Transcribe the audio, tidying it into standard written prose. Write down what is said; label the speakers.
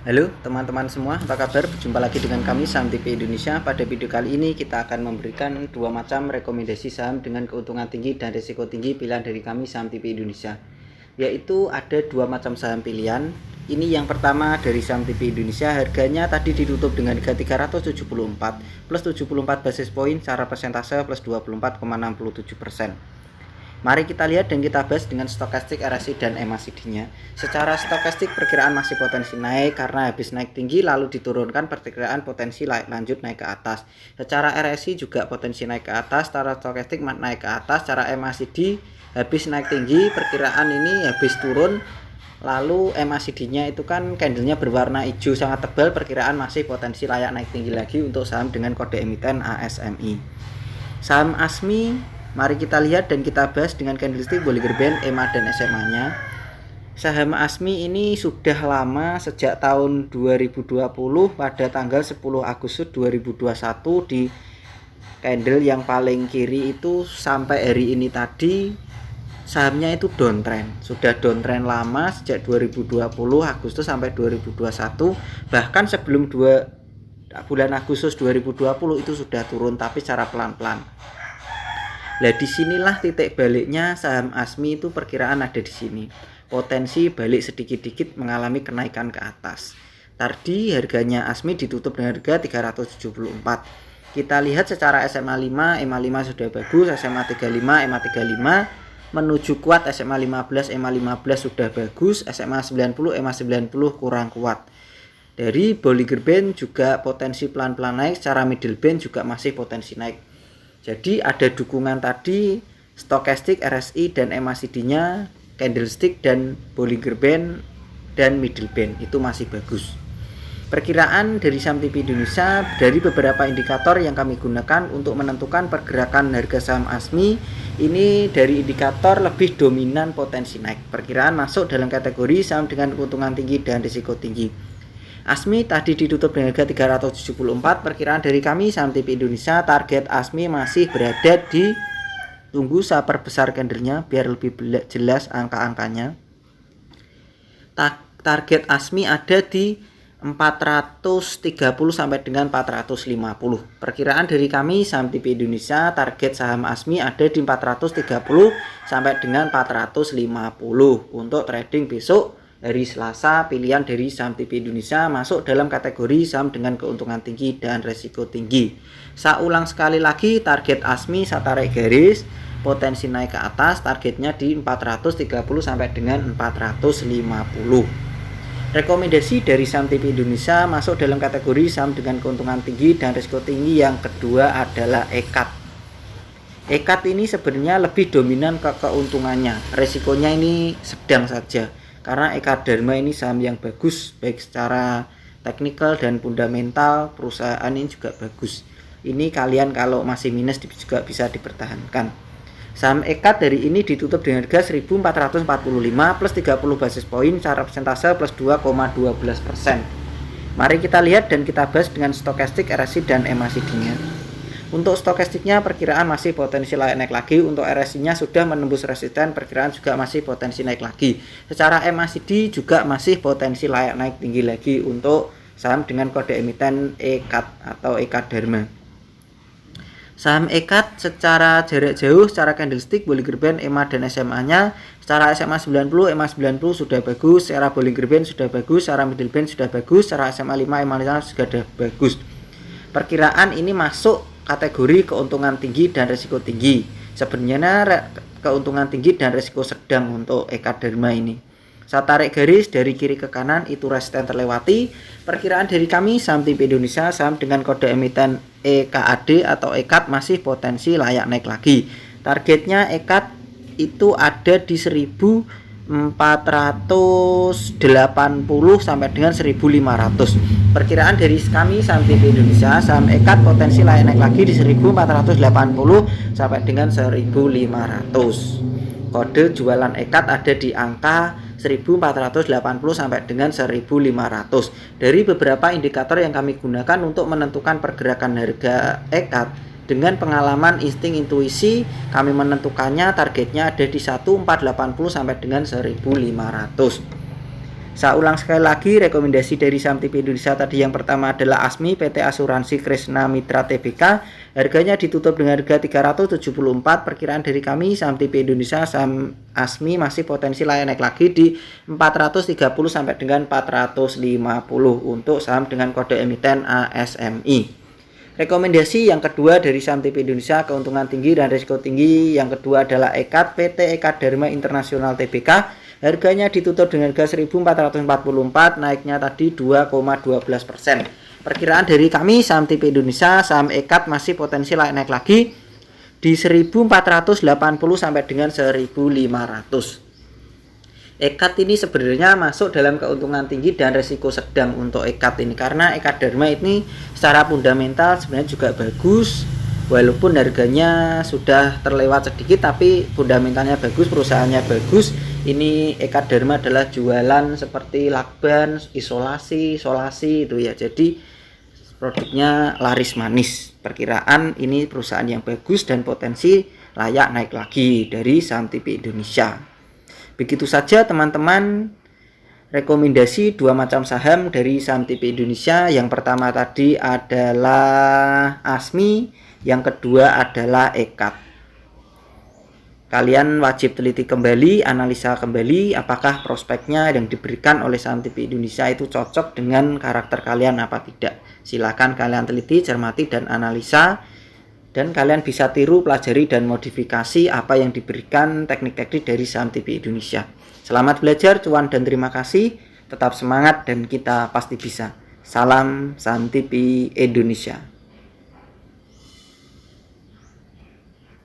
Speaker 1: Halo teman-teman semua, apa kabar? Berjumpa lagi dengan kami Saham TV Indonesia. Pada video kali ini kita akan memberikan dua macam rekomendasi saham dengan keuntungan tinggi dan risiko tinggi pilihan dari kami Saham TV Indonesia. Yaitu ada dua macam saham pilihan. Ini yang pertama dari Saham TV Indonesia, harganya tadi ditutup dengan harga 374 plus 74 basis poin, secara persentase plus 24,67%. Mari kita lihat dan kita bahas dengan stokastik, RSI, dan MACD-nya. Secara stokastik perkiraan masih potensi naik karena habis naik tinggi lalu diturunkan, perkiraan potensi lanjut naik ke atas. Secara RSI juga potensi naik ke atas, secara stokastik naik ke atas, secara MACD habis naik tinggi, perkiraan ini habis turun. Lalu MACD-nya itu kan candlenya berwarna hijau sangat tebal, perkiraan masih potensi layak naik tinggi lagi untuk saham dengan kode emiten ASMI. Saham ASMI mari kita lihat dan kita bahas dengan candlestick Bollinger Band, EMA dan SMA-nya. Saham ASMI ini sudah lama, sejak tahun 2020 pada tanggal 10 Agustus 2021 di candle yang paling kiri itu sampai hari ini tadi sahamnya itu downtrend. Sudah downtrend lama sejak 2020 Agustus sampai 2021. Bahkan sebelum bulan Agustus 2020 itu sudah turun tapi secara pelan-pelan. Nah, disinilah titik baliknya saham ASMI itu, perkiraan ada di sini. Potensi balik sedikit-sedikit mengalami kenaikan ke atas. Tadi harganya ASMI ditutup dengan harga 374. Kita lihat secara SMA 5, EMA 5 sudah bagus, SMA 35, EMA 35 menuju kuat, SMA 15, EMA 15 sudah bagus, SMA 90, EMA 90 kurang kuat. Dari Bollinger Band juga potensi pelan-pelan naik, secara middle band juga masih potensi naik. Jadi ada dukungan tadi stokastik, RSI, dan MACD-nya, candlestick dan Bollinger Band dan middle band itu masih bagus. Perkiraan dari Saham TV Indonesia dari beberapa indikator yang kami gunakan untuk menentukan pergerakan harga saham ASMI, ini dari indikator lebih dominan potensi naik. Perkiraan masuk dalam kategori saham dengan keuntungan tinggi dan risiko tinggi. ASMI tadi ditutup dengan harga 374. Perkiraan dari kami Saham TV Indonesia, target ASMI masih berada di, tunggu saya perbesar candlenya biar lebih jelas angka-angkanya. Target ASMI ada di 430 sampai dengan 450. Perkiraan dari kami Saham TV Indonesia, target saham ASMI ada di 430 sampai dengan 450 untuk trading besok hari Selasa. Pilihan dari Saham TV Indonesia masuk dalam kategori saham dengan keuntungan tinggi dan resiko tinggi. Saya ulang sekali lagi, target ASMI saya tarik garis, potensi naik ke atas, targetnya di 430 sampai dengan 450. Rekomendasi dari Saham TV Indonesia masuk dalam kategori saham dengan keuntungan tinggi dan risiko tinggi. Yang kedua adalah EKAT. EKAT ini sebenarnya lebih dominan ke keuntungannya, resikonya ini sedang saja. Karena EKAT Dharma ini saham yang bagus, baik secara teknikal dan fundamental, perusahaan ini juga bagus. Ini kalian kalau masih minus juga bisa dipertahankan. Saham EKAT dari ini ditutup dengan harga 1445 plus 30 basis poin, secara persentase plus 2,12%. Mari kita lihat dan kita bahas dengan stokastik, RSI, dan MACD-nya. Untuk stokastiknya perkiraan masih potensi layak naik lagi. Untuk RSI-nya sudah menembus resisten, perkiraan juga masih potensi naik lagi. Secara MACD juga masih potensi layak naik tinggi lagi untuk saham dengan kode emiten EKAT atau EKAT Dharma. Saham EKAT secara jarak jauh, secara candlestick, Bollinger Band, EMA dan SMA-nya. Secara SMA 90, EMA 90 sudah bagus, secara Bollinger Band sudah bagus, secara middle band sudah bagus, secara SMA 5, EMA 5 sudah bagus. Perkiraan ini masuk kategori keuntungan tinggi dan risiko tinggi. Sebenarnya keuntungan tinggi dan risiko sedang untuk EKAT Dharma ini. Saya tarik garis dari kiri ke kanan, itu resisten terlewati. Perkiraan dari kami Saham TV Indonesia, saham dengan kode emiten EKAD atau EKAT masih potensi layak naik lagi. Targetnya EKAT itu ada di 1480 sampai dengan 1500. Perkiraan dari kami Saham TV Indonesia, saham EKAT potensi layak naik lagi di 1480 sampai dengan 1500. Kode jualan EKAT ada di angka 1480 sampai dengan 1500. Dari beberapa indikator yang kami gunakan untuk menentukan pergerakan harga EKAT, dengan pengalaman insting intuisi kami menentukannya targetnya ada di 1480 sampai dengan 1500. Saya ulang sekali lagi, rekomendasi dari saham TV Indonesia tadi yang pertama adalah ASMI PT Asuransi Kresna Mitra Tbk. Harganya ditutup dengan harga 374. Perkiraan dari kami saham TV Indonesia, saham ASMI masih potensi layak naik lagi di 430 sampai dengan 450 untuk saham dengan kode emiten ASMI. Rekomendasi yang kedua dari saham TV Indonesia, keuntungan tinggi dan risiko tinggi. Yang kedua adalah EKAD PT EKAD Dharma Internasional Tbk. Harganya ditutup dengan harga 1.444, naiknya tadi 2,12%. Perkiraan dari kami saham TV Indonesia, saham EKAD masih potensi naik lagi di 1.480 sampai dengan 1.500. EKAD ini sebenarnya masuk dalam keuntungan tinggi dan resiko sedang untuk EKAD ini, karena EKAD Dharma ini secara fundamental sebenarnya juga bagus. Walaupun harganya sudah terlewat sedikit, tapi fundamentalnya bagus, perusahaannya bagus. Ini EKAD Dharma adalah jualan seperti lakban, isolasi itu ya. Jadi produknya laris manis. Perkiraan ini perusahaan yang bagus dan potensi layak naik lagi dari saham TV Indonesia. Begitu saja teman-teman, rekomendasi dua macam saham dari saham TV Indonesia. Yang pertama tadi adalah ASMI, yang kedua adalah EKAD. Kalian wajib teliti kembali, analisa kembali apakah prospeknya yang diberikan oleh saham TV Indonesia itu cocok dengan karakter kalian apa tidak. Silakan kalian teliti, cermati dan analisa, dan kalian bisa tiru, pelajari dan modifikasi apa yang diberikan teknik-teknik dari saham TV Indonesia. Selamat belajar, cuan dan terima kasih. Tetap semangat dan kita pasti bisa. Salam saham TV Indonesia.